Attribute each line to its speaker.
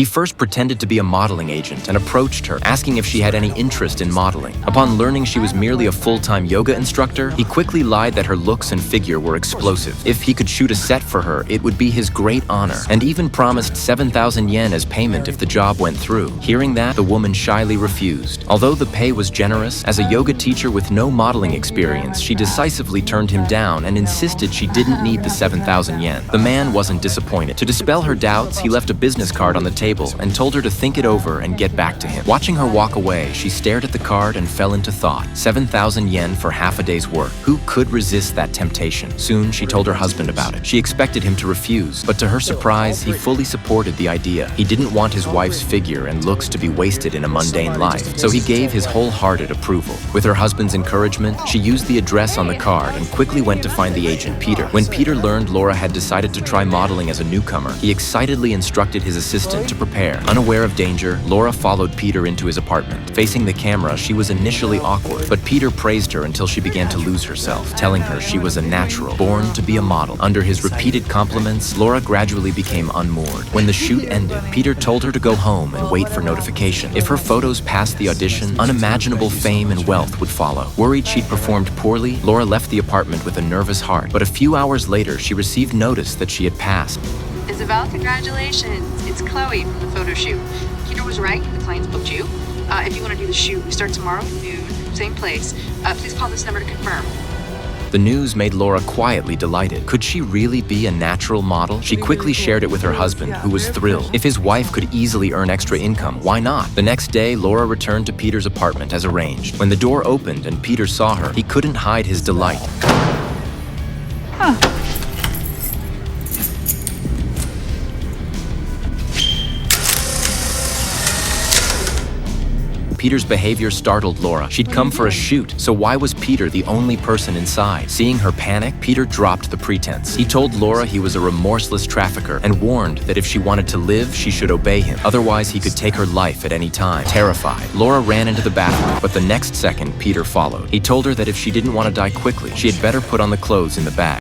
Speaker 1: He first pretended to be a modeling agent and approached her, asking if she had any interest in modeling. Upon learning she was merely a full-time yoga instructor, he quickly lied that her looks and figure were explosive. If he could shoot a set for her, it would be his great honor, and even promised 7,000 yen as payment if the job went through. Hearing that, the woman shyly refused. Although the pay was generous, as a yoga teacher with no modeling experience, she decisively turned him down and insisted she didn't need the 7,000 yen. The man wasn't disappointed. To dispel her doubts, he left a business card on the table and told her to think it over and get back to him. Watching her walk away, she stared at the card and fell into thought. 7,000 yen for half a day's work. Who could resist that temptation? Soon, she told her husband about it. She expected him to refuse, but to her surprise, he fully supported the idea. He didn't want his wife's figure and looks to be wasted in a mundane life, so he gave his wholehearted approval. With her husband's encouragement, she used the address on the card and quickly went to find the agent, Peter. When Peter learned Laura had decided to try modeling as a newcomer, he excitedly instructed his assistant to prepare. Unaware of danger, Laura followed Peter into his apartment. Facing the camera, she was initially awkward, but Peter praised her until she began to lose herself, telling her she was a natural, born to be a model. Under his repeated compliments, Laura gradually became unmoored. When the shoot ended, Peter told her to go home and wait for notification. If her photos passed the audition, unimaginable fame and wealth would follow. Worried she'd performed poorly, Laura left the apartment with a nervous heart, but a few hours later, she received notice that she had passed.
Speaker 2: Isabel, congratulations. It's Chloe from the photo shoot. Peter was right. The client's booked you. If you want to do the shoot, we start tomorrow at noon, same place. Please call this number to confirm.
Speaker 1: The news made Laura quietly delighted. Could she really be a natural model? She quickly shared it with her husband, who was thrilled. If his wife could easily earn extra income, why not? The next day, Laura returned to Peter's apartment as arranged. When the door opened and Peter saw her, he couldn't hide his delight. Peter's behavior startled Laura. She'd come for a shoot, so why was Peter the only person inside? Seeing her panic, Peter dropped the pretense. He told Laura he was a remorseless trafficker and warned that if she wanted to live, she should obey him. Otherwise, he could take her life at any time. Terrified, Laura ran into the bathroom, but the next second, Peter followed. He told her that if she didn't want to die quickly, she had better put on the clothes in the bag.